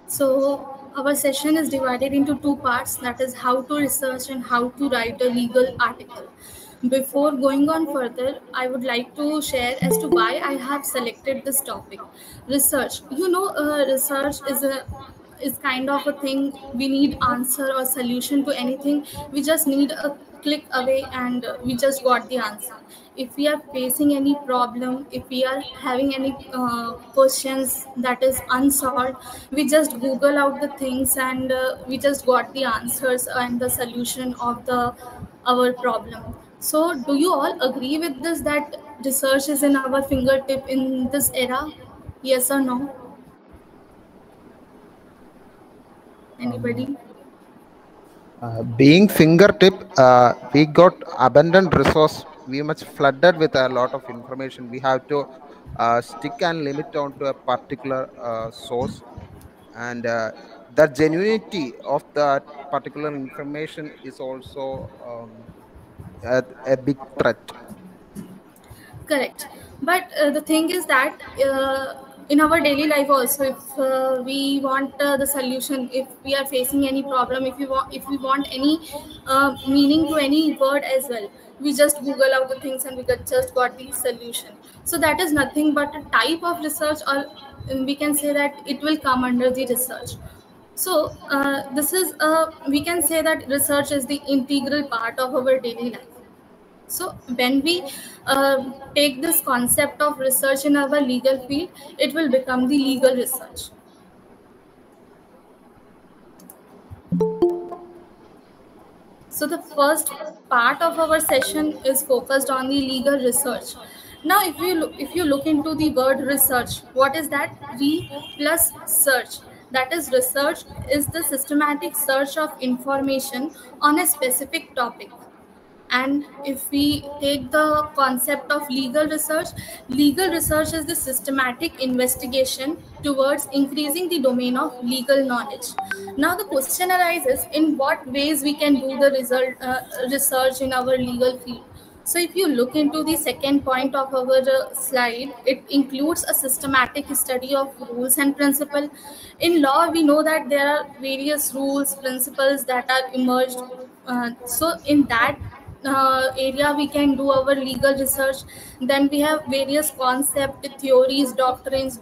So our session is divided into two parts, that is how to research and how to write a legal article. Before going on further, I would like to share as to why I have selected this topic. Research. Research is kind of a thing. We need answer or solution to anything. We just need a click away and we just got the answer. If we are facing any problem, if we are having any questions that is unsolved, we just google out the things and we just got the answers and the solution of the our problem. So do you all agree with this, that research is in our fingertip in this era? Yes or no? Anybody? Um, Being fingertip, we got abundant resource. We much flooded with a lot of information. We have to stick and limit onto a particular source, and the genuinity of that particular information is also a big threat. Correct. But the thing is that in our daily life also, if we want the solution, if we are facing any problem, if we want any meaning to any word as well, we just google out the things and just got the solution. So that is nothing but a type of research, or we can say that it will come under the research. So this is we can say that research is the integral part of our daily life. So when we take this concept of research in our legal field, it will become the legal research. So the first part of our session is focused on the legal research. Now, if you look into the word research, what is that? Re plus search. That is, research is the systematic search of information on a specific topic. And if we take the concept of legal research is the systematic investigation towards increasing the domain of legal knowledge. Now the question arises, in what ways we can do the research in our legal field. So if you look into the second point of our slide, it includes a systematic study of rules and principle. In law, we know that there are various rules, principles that are emerged. So in that area we can do our legal research. Then we have various concept theories, doctrines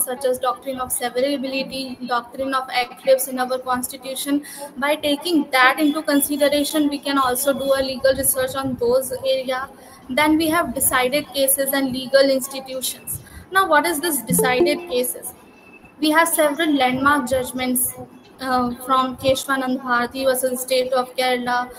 such as doctrine of severability, doctrine of eclipse in our constitution. By taking that into consideration, we can also do a legal research on those area. Then we have decided cases and legal institutions. Now what is this decided cases? We have several landmark judgments from Keshwanand Bharati versus State of Kerala,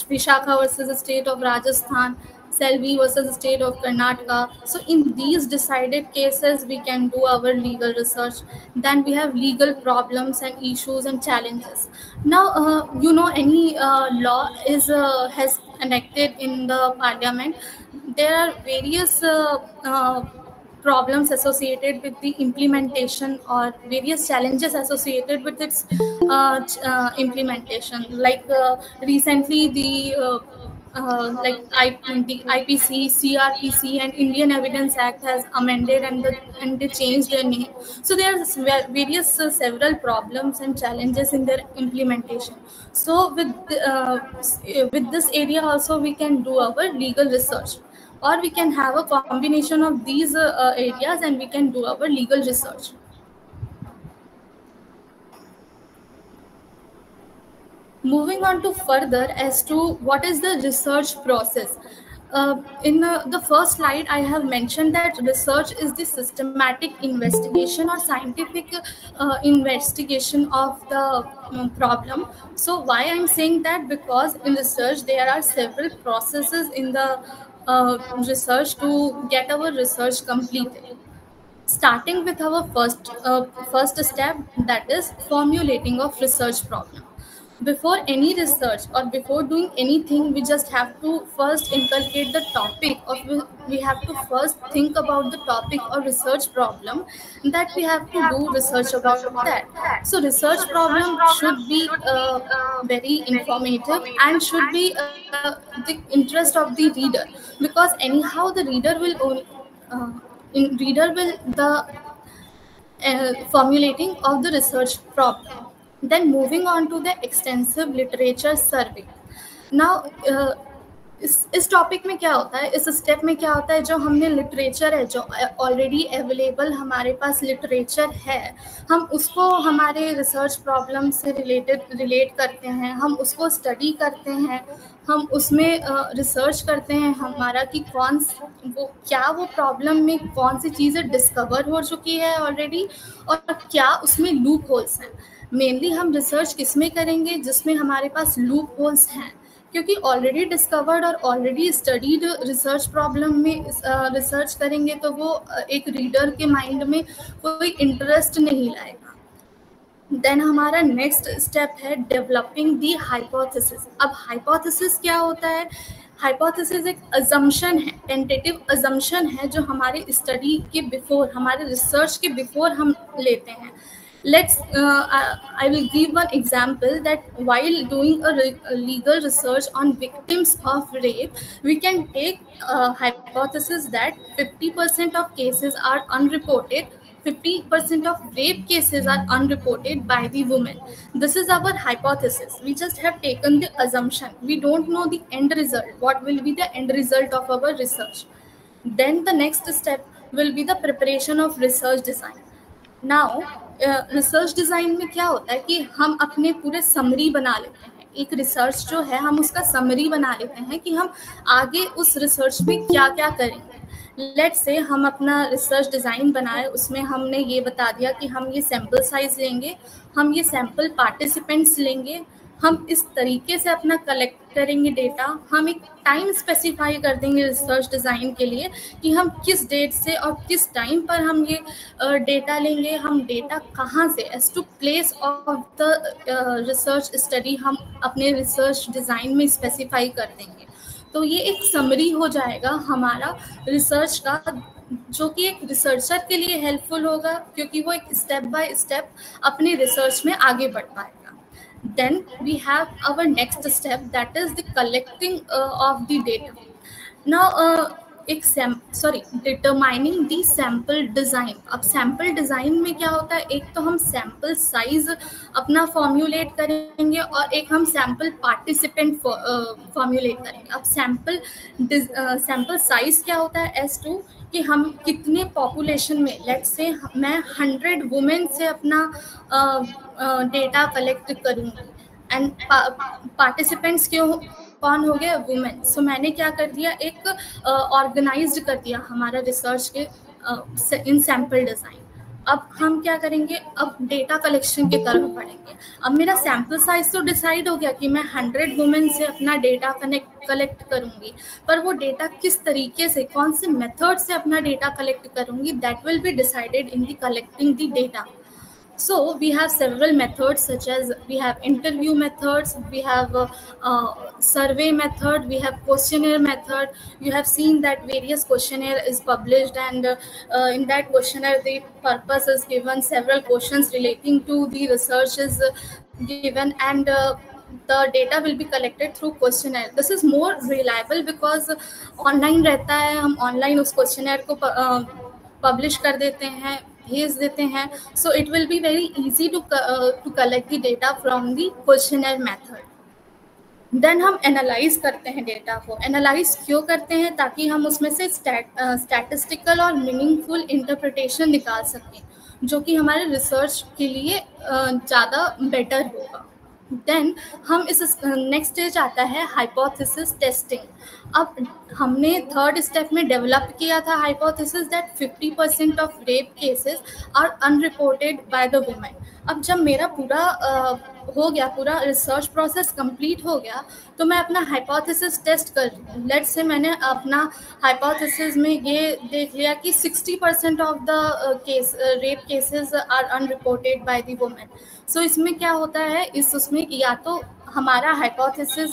Vishakha versus the State of Rajasthan, Selvi versus the State of Karnataka. So in these decided cases, we can do our legal research. Then we have legal problems and issues and challenges. Now, any law is has enacted in the parliament. There are various problems associated with the implementation or various challenges associated with its implementation. Like recently, the IPC, CRPC, and Indian Evidence Act has amended and they changed their name. So there are various several problems and challenges in their implementation. So with this area also we can do our legal research, or we can have a combination of these areas and we can do our legal research. Moving on to further as to what is the research process. In the first slide, I have mentioned that research is the systematic investigation or scientific investigation of the problem. So why I'm saying that? Because in research there are several processes in the research to get our research completed, starting with our first step, that is formulating of research problem. Before any research or before doing anything, we just have to first inculcate the topic of, we have to first think about the topic or research problem that we have to do research about that. So research problem should be very informative and should be the interest of the reader, because anyhow the reader will only reader will the formulating of the research problem. Then moving on to the extensive literature survey. Now इस topic में क्या होता है, इस step में क्या होता है, जो हमने लिटरेचर है, जो ऑलरेडी अवेलेबल हमारे पास लिटरेचर है, हम उसको हमारे रिसर्च प्रॉब्लम से रिलेट करते हैं, हम उसको स्टडी करते हैं, हम उसमें रिसर्च करते हैं हमारा कि वो प्रॉब्लम में कौन सी चीज़ें डिस्कवर हो चुकी है ऑलरेडी और क्या उसमें लूप होल्स हैं. मेनली हम रिसर्च किस में करेंगे, जिसमें हमारे पास लूप होल्स हैं, क्योंकि ऑलरेडी डिस्कवर्ड और ऑलरेडी स्टडीड रिसर्च प्रॉब्लम में रिसर्च करेंगे तो वो एक रीडर के माइंड में कोई इंटरेस्ट नहीं लाएगा. देन हमारा नेक्स्ट स्टेप है डेवलपिंग दी हाइपोथेसिस. अब हाइपोथेसिस क्या होता है? हाइपोथेसिस एक अजम्पशन है, टेंटेटिव अजम्पशन है, जो हमारे स्टडी के बिफोर, हमारे रिसर्च के बिफोर हम लेते हैं. I will give one example that while doing a legal research on victims of rape, we can take a hypothesis that 50% of cases are unreported, 50% of rape cases are unreported by the women. This is our hypothesis. We just have taken the assumption. We don't know the end result. What will be the end result of our research? Then the next step will be the preparation of research design. Now research design में क्या होता है कि हम अपने पूरे summary बना लेते हैं. एक रिसर्च जो है हम उसका समरी बना लेते हैं कि हम आगे उस रिसर्च में क्या क्या करेंगे. लेट्स से हम अपना रिसर्च डिज़ाइन बनाए, उसमें हमने ये बता दिया कि हम ये सैम्पल साइज लेंगे, हम ये सैम्पल पार्टिसिपेंट्स लेंगे, हम इस तरीके से अपना कलेक्ट करेंगे डेटा. हम एक टाइम स्पेसिफाई कर देंगे रिसर्च डिज़ाइन के लिए कि हम किस डेट से और किस टाइम पर हम ये डेटा लेंगे, हम डेटा कहाँ से, as to place of the research study हम अपने रिसर्च डिज़ाइन में स्पेसिफाई कर देंगे. तो ये एक समरी हो जाएगा हमारा रिसर्च का, जो कि एक रिसर्चर के लिए हेल्पफुल होगा, क्योंकि वो एक स्टेप बाय स्टेप अपने रिसर्च में आगे बढ़ पाएगा. Then we have our next step, that is the collecting of the data. Now determining the sample design. अब sample design में क्या होता है, एक तो हम sample size अपना formulate करेंगे और एक हम sample participant formulate करेंगे. अब sample size क्या होता है, S2, कि हम कितने पॉपुलेशन में, लेट्स से मैं 100 वुमेन से अपना डेटा कलेक्ट करूँगी एंड पार्टिसिपेंट्स कौन हो गए, वुमेन. सो मैंने क्या कर दिया, एक ऑर्गेनाइज्ड कर दिया हमारा रिसर्च के इन सैम्पल डिज़ाइन. अब हम क्या करेंगे, अब डेटा कलेक्शन की तरफ बढ़ेंगे. अब मेरा सैम्पल साइज तो डिसाइड हो गया कि मैं 100 वुमेन से अपना डेटा कलेक्ट करूंगी, पर वो डेटा किस तरीके से, कौन से मेथड से अपना डेटा कलेक्ट करूंगी, that will be decided in the collecting the data. So we have several methods, such as we have interview methods, we have survey method, we have questionnaire method. You have seen that various questionnaire is published, and in that questionnaire the purpose is given, several questions relating to the research is given, and the data will be collected through questionnaire. This is more reliable because online रहता है, हम online उस questionnaire को publish कर देते हैं, भेज देते हैं. So it will be very easy to collect the data from the questionnaire method. Then हम एनालाइज करते हैं डेटा को. एनालाइज क्यों करते हैं, ताकि हम उसमें से स्टैटिस्टिकल और मीनिंगफुल इंटरप्रिटेशन निकाल सकें, जो कि हमारे रिसर्च के लिए ज़्यादा बेटर होगा. देन हम इस नेक्स्ट स्टेज आता है हाइपोथेसिस टेस्टिंग. अब हमने थर्ड स्टेप में डेवलप किया था hypothesis that 50% of rape cases are unreported by the women. अब जब मेरा पूरा हो गया, पूरा रिसर्च प्रोसेस कंप्लीट हो गया, तो मैं अपना हाइपोथेसिस टेस्ट कर रही हूँ. लेट्स से मैंने अपना हाइपोथेसिस में ये देख लिया कि 60% of the rape cases are unreported by the women. So इसमें क्या होता है, उसमें या तो हमारा हाइपोथेसिस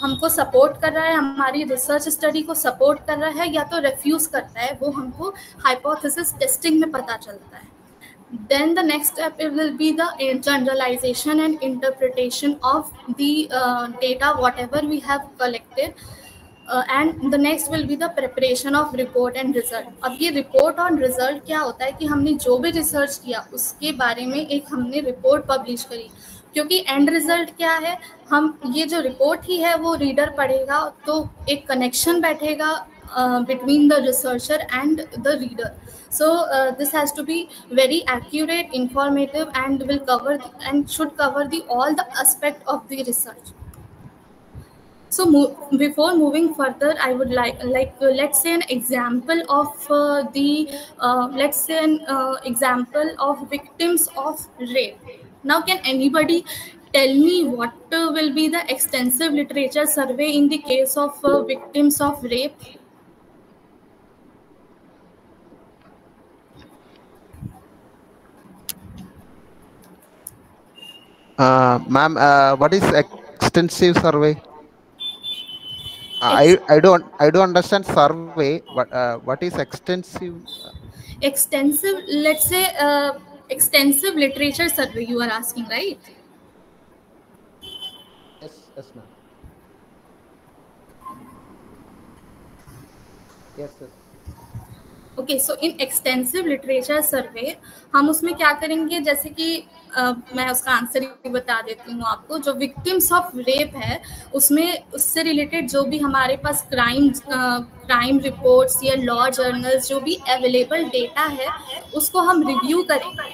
हमको सपोर्ट कर रहा है, हमारी रिसर्च स्टडी को सपोर्ट कर रहा है, या तो रिफ्यूज़ करता है, वो हमको हाइपोथेसिस टेस्टिंग में पता चलता है. Then the next step will be the generalization and interpretation of the data whatever we have collected. And the next will be the preparation of report and result. अब ये रिपोर्ट ऑन रिजल्ट क्या होता है कि हमने जो भी research किया उसके बारे में एक हमने रिपोर्ट पब्लिश करी, क्योंकि एंड रिजल्ट क्या है, हम ये जो रिपोर्ट ही है वो रीडर पढ़ेगा तो एक कनेक्शन बैठेगा between the researcher and the reader. So this has to be very accurate, informative, and will cover and should cover the all the aspect of the research. So before moving further, I would like let's say an example of the let's say an example of victims of rape. Now, can anybody tell me what will be the extensive literature survey in the case of victims of rape? Ma'am, what is extensive survey? Ex- I do understand survey, but what is extensive? Extensive, let's say extensive literature survey. You are asking, right? Yes, ma'am. Yes. Okay, so in extensive literature survey हम उसमें क्या करेंगे, जैसे कि मैं उसका answer ही बता देती हूँ आपको. जो विक्टिम्स ऑफ रेप है उसमें उससे रिलेटेड जो भी हमारे पास क्राइम रिपोर्ट्स या लॉ जर्नल्स जो भी अवेलेबल डेटा है उसको हम रिव्यू करेंगे,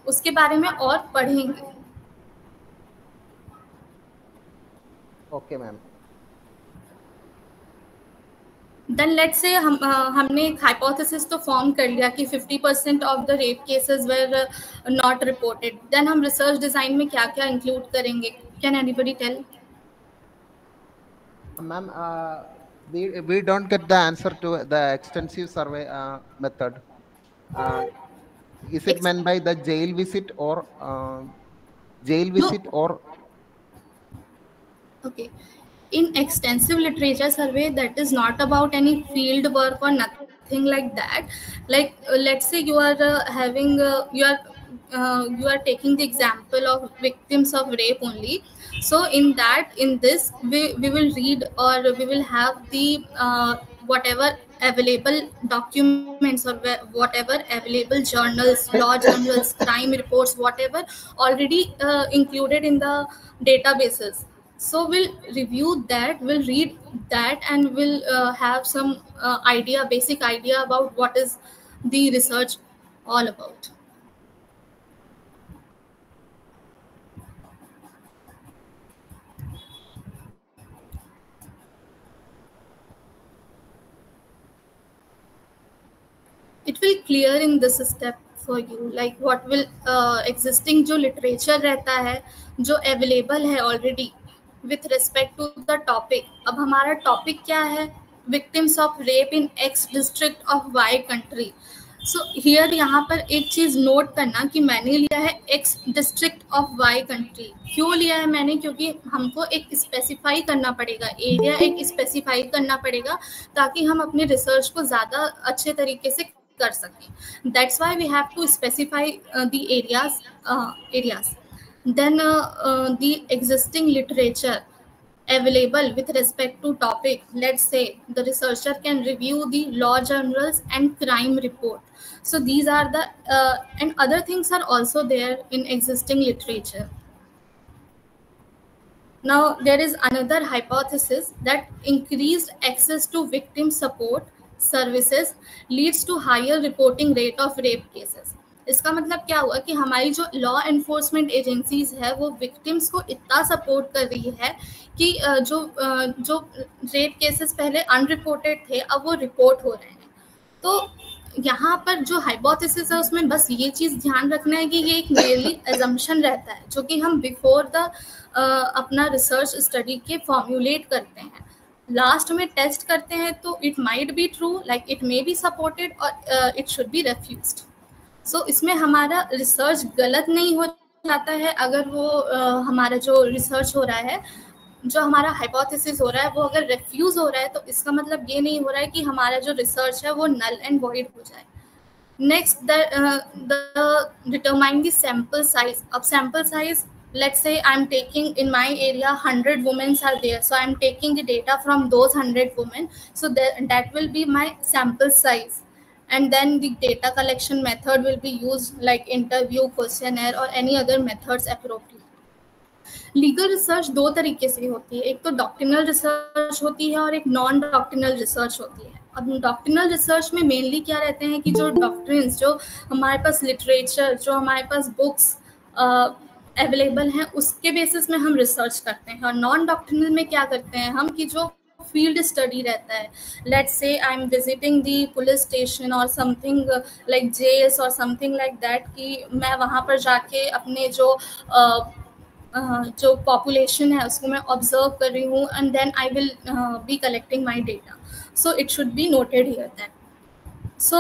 उसके बारे में और पढ़ेंगे. Okay, ma'am. Then let's say हमने एक हाइपोथेसिस तो फॉर्म कर लिया कि 50% of the rape cases were not reported. Then हम रिसर्च डिजाइन में क्या क्या इंक्लूड करेंगे? Can anybody tell? Ma'am, we don't get the answer to the extensive survey method. Is it meant by the jail visit or No. Okay. In extensive literature survey, that is not about any field work or nothing like that. Like let's say you are having you are taking the example of victims of rape only. So in this we will read or we will have the whatever available documents or whatever available journals, law journals, crime reports, whatever already included in the databases. So we'll review that, we'll read that, and we'll have some basic idea about what is the research all about. It will clear in this step for you, like what will existing जो literature रहता है जो available है already with respect to the topic. अब हमारा topic क्या है? Victims of rape in X district of Y country. So here यहाँ पर एक चीज नोट करना कि मैंने लिया है X district of Y country. क्यों लिया है मैंने? क्योंकि हमको एक स्पेसिफाई करना पड़ेगा, एरिया एक स्पेसिफाई करना पड़ेगा ताकि हम अपने रिसर्च को ज़्यादा अच्छे तरीके से कर सकें. That's why we have to specify the areas. Then the existing literature available with respect to topic, let's say the researcher can review the law journals and crime report. So these are the and other things are also there in existing literature. Now there is another hypothesis that increased access to victim support services leads to higher reporting rate of rape cases. इसका मतलब क्या हुआ कि हमारी जो law enforcement agencies है वो victims को इतना सपोर्ट कर रही है कि जो रेप केसेस पहले अनरिपोर्टेड थे अब वो रिपोर्ट हो रहे हैं. तो यहाँ पर जो हाइपोथेसिस है उसमें बस ये चीज़ ध्यान रखना है कि ये एक मेनली एजम्पशन रहता है जो कि हम बिफोर द अपना रिसर्च स्टडी के फॉर्म्युलेट करते हैं. लास्ट में टेस्ट करते हैं तो it might be true, like it may be supported और इट शुड बी रेफ्यूज्ड. सो इसमें हमारा रिसर्च गलत नहीं हो जाता है अगर वो हमारा जो रिसर्च हो रहा है, जो हमारा हाइपोथेसिस हो रहा है वो अगर रिफ्यूज हो रहा है तो इसका मतलब ये नहीं हो रहा है कि हमारा जो रिसर्च है वो नल एंड वॉइड हो जाए. Next determine the sample size. अब sample size let's say I'm taking in my area 100 women are there, so I'm taking the data from those 100 women, so that will be my sample size. And then the data collection method will be used like interview, questionnaire or any other methods appropriate. Legal research दो तरीके से होती है, एक तो doctrinal research होती है और एक नॉन डॉक्ट्रिनल रिसर्च होती है। अब डॉक्ट्रिनल रिसर्च में मेनली क्या रहते हैं कि जो डॉक्ट्रिन्स, जो हमारे पास लिटरेचर, जो हमारे पास बुक्स अवेलेबल हैं, उसके बेसिस में हम रिसर्च करते हैं। और नॉन डॉक्ट्रिनल में क्या करते हैं हम कि जो फील्ड स्टडी रहता है, let's say I am visiting the police station और समथिंग लाइक जेल्स और समथिंग लाइक दैट, कि मैं वहाँ पर जाके अपने जो पॉपुलेशन है उसको मैं ऑब्जर्व कर रही हूँ, and then I will be collecting my data, so it should be noted here that. So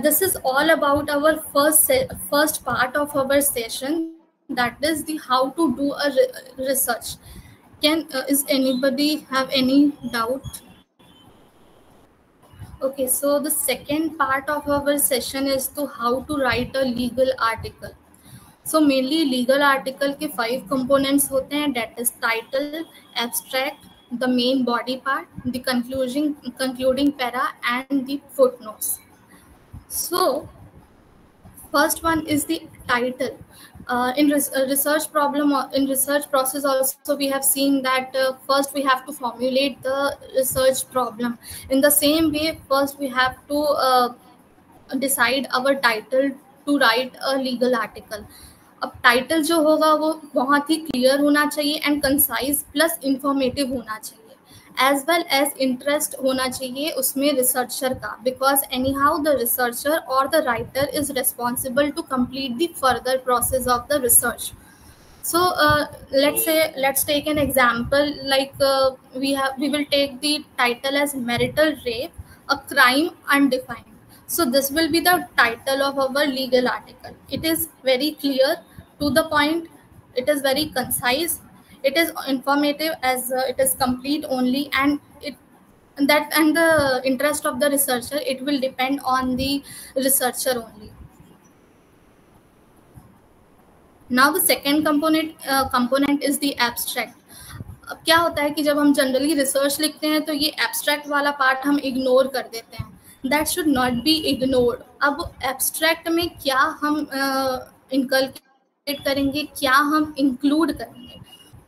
this is all about our first part of our session, that is the how to do a research. Is anybody have any doubt? Okay, so the second part of our session is to how to write a legal article. So mainly legal article के 5 components होते हैं, that is title, abstract, the main body part, the concluding para and the footnotes. So first one is the title. In research problem, in research process also we have seen that first we have to formulate the research problem. In the same way, first we have to decide our title to write a legal article. अब title जो होगा वो बहुत ही clear होना चाहिए and concise plus informative होना चाहिए, as well as interest होना चाहिए उसमें रिसर्चर का, because anyhow the researcher और the writer is responsible to complete the further process of the research. So let's take an example, like we will take the title as marital rape, a crime undefined. So this will be the title of our legal article. It is very clear, to the point, it is very concise, it is informative as it is complete only, and the interest of the researcher, it will depend on the researcher only. Now the second component is the abstract. अब क्या होता है कि जब हम generally research लिखते हैं तो ये एब्स्ट्रैक्ट वाला पार्ट हम इग्नोर कर देते हैं. That should not be ignored. अब एब्स्ट्रैक्ट में क्या हम इनकलकेट करेंगे, क्या हम इंक्लूड करेंगे,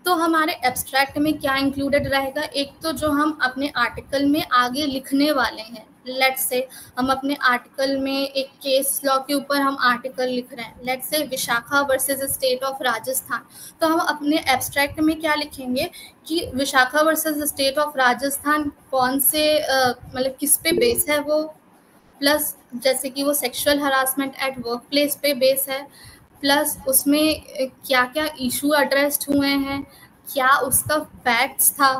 तो हमारे एब्स्ट्रैक्ट में क्या इंक्लूडेड रहेगा, एक तो जो हम अपने आर्टिकल में आगे लिखने वाले हैं. लेट्स से हम अपने आर्टिकल में एक केस लॉ के ऊपर हम आर्टिकल लिख रहे हैं, let's say Vishakha versus state of Rajasthan, तो हम अपने एब्स्ट्रैक्ट में क्या लिखेंगे कि Vishakha versus state of Rajasthan कौन से मतलब किस पे बेस है वो, प्लस जैसे कि वो sexual harassment at work place पे बेस है, प्लस उसमें क्या क्या इशू एड्रेस्ड हुए हैं, क्या उसका फैक्ट्स था,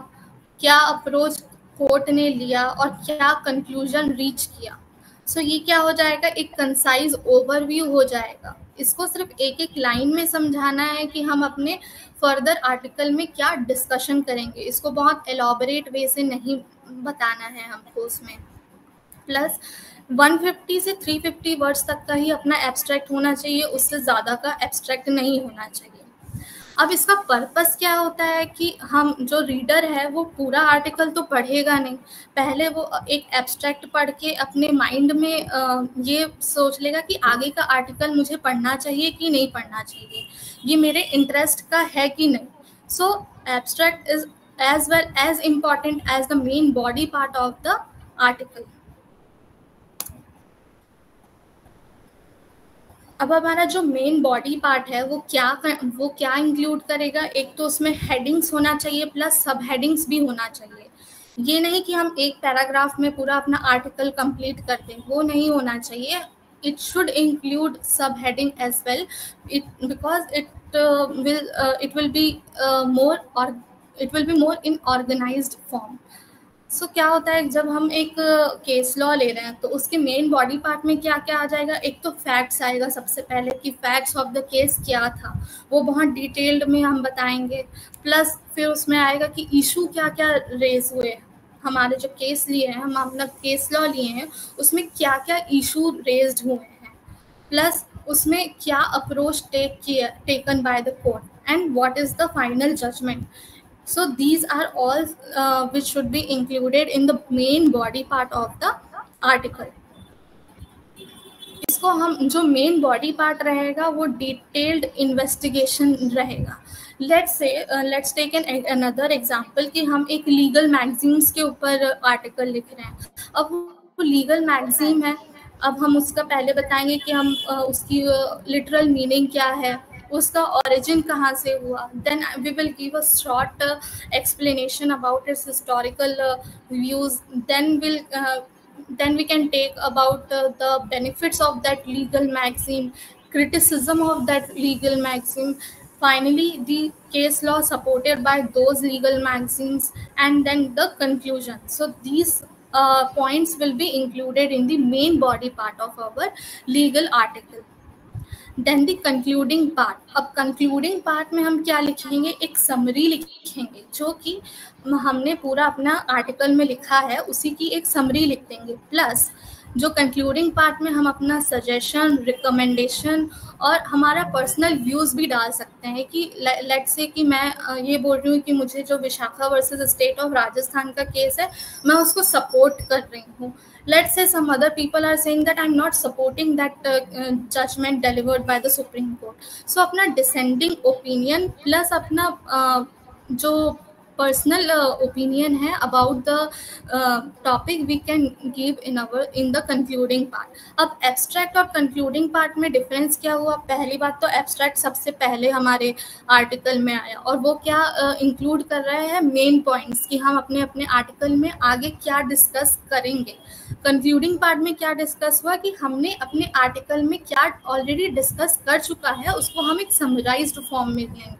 क्या अप्रोच कोर्ट ने लिया और क्या कंक्लूजन रीच किया. सो ये क्या हो जाएगा, एक कंसाइज ओवरव्यू हो जाएगा. इसको सिर्फ एक एक लाइन में समझाना है कि हम अपने फर्दर आर्टिकल में क्या डिस्कशन करेंगे, इसको बहुत एलॉबरेट वे से नहीं बताना है हमको उसमें. प्लस 150 से 350 वर्ड्स तक का ही अपना एब्स्ट्रैक्ट होना चाहिए, उससे ज़्यादा का एब्स्ट्रैक्ट नहीं होना चाहिए. अब इसका पर्पस क्या होता है कि हम जो रीडर है वो पूरा आर्टिकल तो पढ़ेगा नहीं, पहले वो एक एब्स्ट्रैक्ट पढ़ के अपने माइंड में ये सोच लेगा कि आगे का आर्टिकल मुझे पढ़ना चाहिए कि नहीं पढ़ना चाहिए, ये मेरे इंटरेस्ट का है कि नहीं. So abstract is as well as important as the main body part of the article. अब हमारा जो मेन बॉडी पार्ट है वो क्या इंक्लूड करेगा, एक तो उसमें हेडिंग्स होना चाहिए प्लस सब हेडिंग्स भी होना चाहिए. ये नहीं कि हम एक पैराग्राफ में पूरा अपना आर्टिकल कंप्लीट कर दें, वो नहीं होना चाहिए. It should include sub heading as well, because it will be more in organized form. So क्या होता है जब हम एक केस लॉ ले रहे हैं तो उसके मेन बॉडी पार्ट में क्या क्या आ जाएगा, एक तो फैक्ट्स आएगा सबसे पहले कि फैक्ट्स ऑफ द केस क्या था, वो बहुत डिटेल्ड में हम बताएंगे. प्लस फिर उसमें आएगा कि इशू क्या क्या रेज हुए, हमारे जो केस लिए हैं, हम अपना केस लॉ लिए हैं, उसमें क्या क्या इशू रेज्ड हुए हैं, प्लस उसमें क्या approach taken by the court, and what is the final judgment. So these are all which should be included in the main body part of the article. इसको हम जो मेन बॉडी पार्ट रहेगा वो detailed investigation रहेगा. Let's take an another example कि हम एक legal magazines के ऊपर आर्टिकल लिख रहे हैं. अब वो लीगल मैगजीन है, अब हम उसका पहले बताएंगे कि हम उसकी लिटरल मीनिंग क्या है, उसका ओरिजिन कहाँ से हुआ. Then we will give a short explanation about its historical views. Then we can take about the benefits of that legal maxim, criticism of that legal maxim, finally the case law supported by those legal maxims, and then the conclusion. So these points will be included in the main body part of our legal article. Then the concluding part. अब concluding part में हम क्या लिखेंगे, एक summary लिखेंगे जो कि हमने पूरा अपना आर्टिकल में लिखा है उसी की एक समरी लिख देंगे. प्लस जो कंक्लूडिंग पार्ट में हम अपना सजेशन, रिकमेंडेशन और हमारा पर्सनल व्यूज़ भी डाल सकते हैं कि लेट्स से कि मैं ये बोल रही हूँ कि मुझे जो Vishakha versus state of Rajasthan का केस है मैं उसको सपोर्ट कर रही हूँ. Let's say some other people are saying that I'm not supporting that judgment delivered by the Supreme Court. So अपना dissenting opinion plus अपना जो personal opinion है about the topic we can give in the concluding part. अब abstract और concluding part में difference क्या हुआ. पहली बात तो abstract सबसे पहले हमारे article में आया और वो क्या include कर रहा है main points कि हम अपने अपने article में आगे क्या discuss करेंगे. कंक्लूडिंग पार्ट में क्या डिस्कस हुआ कि हमने अपने आर्टिकल में क्या ऑलरेडी डिस्कस कर चुका है उसको हम एक समराइज्ड फॉर्म में देंगे.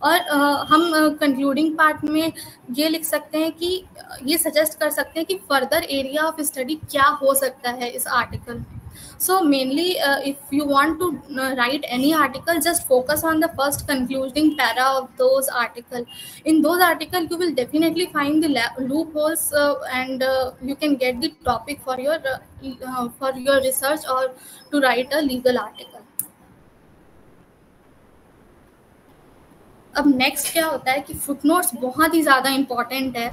और हम कंक्लूडिंग पार्ट में ये लिख सकते हैं कि ये सजेस्ट कर सकते हैं कि फर्दर एरिया ऑफ स्टडी क्या हो सकता है इस आर्टिकल में. So mainly if you want to write any article, just focus on the first concluding para of those article. In those article you will definitely find the loopholes and you can get the topic for your research or to write a legal article. अब next क्या होता है कि footnotes बहुत ही ज़्यादा important है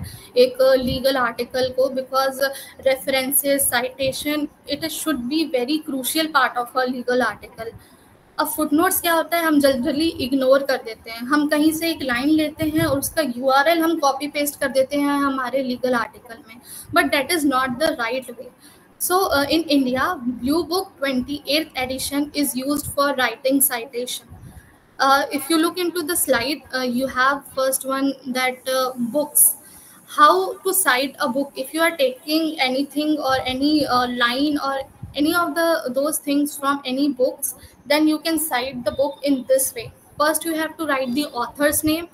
एक legal article को, because references, citation, it should be very crucial part of a legal article. अब फुटनोट्स क्या होता है, हम जनरली इग्नोर कर देते हैं. हम कहीं से एक लाइन लेते हैं और उसका यूआरएल हम कॉपी पेस्ट कर देते हैं हमारे लीगल आर्टिकल में, but that is not the right way. So in India, Blue Book 28th edition is used for writing citation. If you look into the slide, you have first one that books. How to cite a book? If you are taking anything or any line or any of those things from any books, then you can cite the book in this way. First, you have to write the author's name,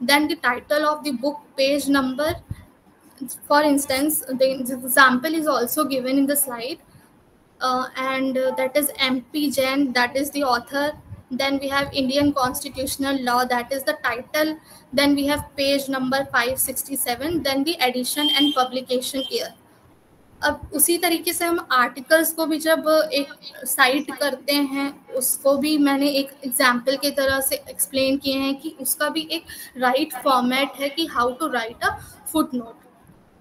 then the title of the book, page number. For instance, the example is also given in the slide. And that is MP Jain, that is the author. Then we have Indian Constitutional Law, that is the title. Then we have page number 567, then the edition and publication year. अब उसी तरीके से हम articles को भी जब एक site करते हैं उसको भी मैंने एक एग्जाम्पल की तरह से एक्सप्लेन किए हैं कि उसका भी एक राइट फॉर्मेट है कि how to write a footnote.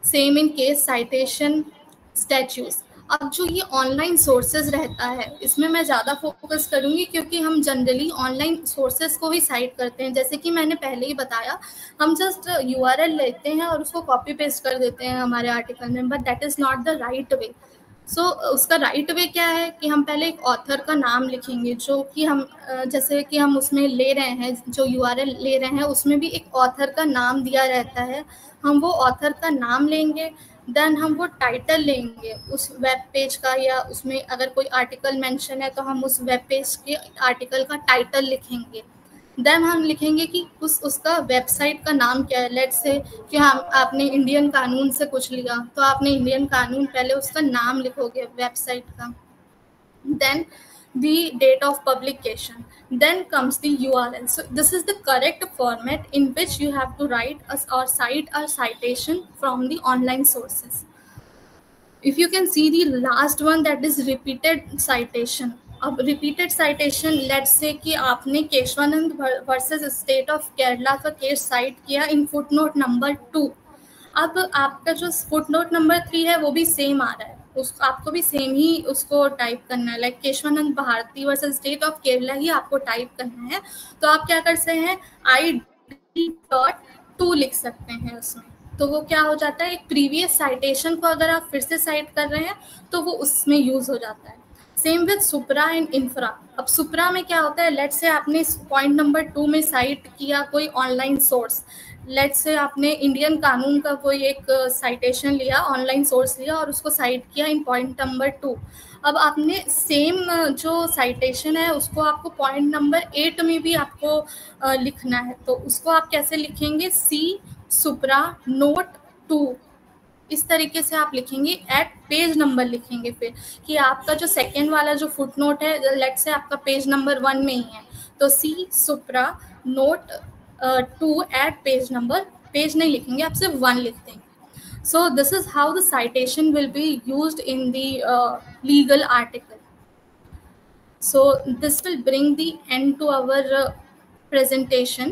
Same in case citation, statutes. अब जो ये ऑनलाइन सोर्सेज रहता है इसमें मैं ज़्यादा फोकस करूँगी क्योंकि हम जनरली ऑनलाइन सोर्सेज को ही साइट करते हैं. जैसे कि मैंने पहले ही बताया, हम जस्ट यूआरएल लेते हैं और उसको कॉपी पेस्ट कर देते हैं हमारे आर्टिकल में, but that is not the right way. So उसका राइट वे क्या है कि हम पहले एक ऑथर का नाम लिखेंगे जो कि हम जैसे कि हम उसमें ले रहे हैं, जो यूआरएल ले रहे हैं उसमें भी एक ऑथर का नाम दिया रहता है. हम वो ऑथर का नाम लेंगे, देन हम वो टाइटल लेंगे उस वेब पेज का, या उसमें अगर कोई आर्टिकल मेंशन है तो हम उस वेब पेज के आर्टिकल का टाइटल लिखेंगे. देन हम लिखेंगे कि उसका वेबसाइट का नाम क्या है. लेट्स से कि हम आपने इंडियन कानून से कुछ लिया तो आपने इंडियन कानून पहले उसका नाम लिखोगे वेबसाइट का. Then the date of publication, then comes the URL. So this is the correct format in which you have to write or cite a citation from the online sources. If you can see the last one, that is repeated citation. अब repeated citation, let's say कि आपने Kesavananda versus state of Kerala का case site किया इन footnote number 2। अब आपका जो footnote number 3 है वो भी सेम आ रहा है, उस आपको भी सेम ही उसको टाइप करना है, like Keshavananda Bharati versus state of Kerala ही आपको टाइप करना है। तो आप क्या कर सकते हैं, ID.2 लिख सकते हैं उसमें। तो वो क्या हो जाता है, एक प्रीवियस साइटेशन को अगर आप फिर से साइट कर रहे हैं तो वो उसमें यूज हो जाता है। Same with supra and infra. अब सुप्रा में क्या होता है, लेट्स से आपने पॉइंट नंबर 2 में साइट किया कोई ऑनलाइन सोर्स, लेट्स से आपने इंडियन कानून का कोई एक साइटेशन लिया, ऑनलाइन सोर्स लिया और उसको साइट किया इन पॉइंट नंबर 2। अब आपने सेम जो साइटेशन है उसको आपको पॉइंट नंबर 8 में भी आपको लिखना है, तो उसको आप कैसे लिखेंगे, सी सुप्रा नोट 2, इस तरीके से आप लिखेंगे, एट पेज नंबर लिखेंगे फिर, कि आपका जो सेकेंड वाला जो फुट नोट है, लेट से आपका पेज नंबर 1 में ही है, तो see supra note 2 at page number, page नहीं लिखेंगे आप, सिर्फ 1 लिख देंगे। So this is how the citation will be used in the legal article. So this will bring the end to our presentation.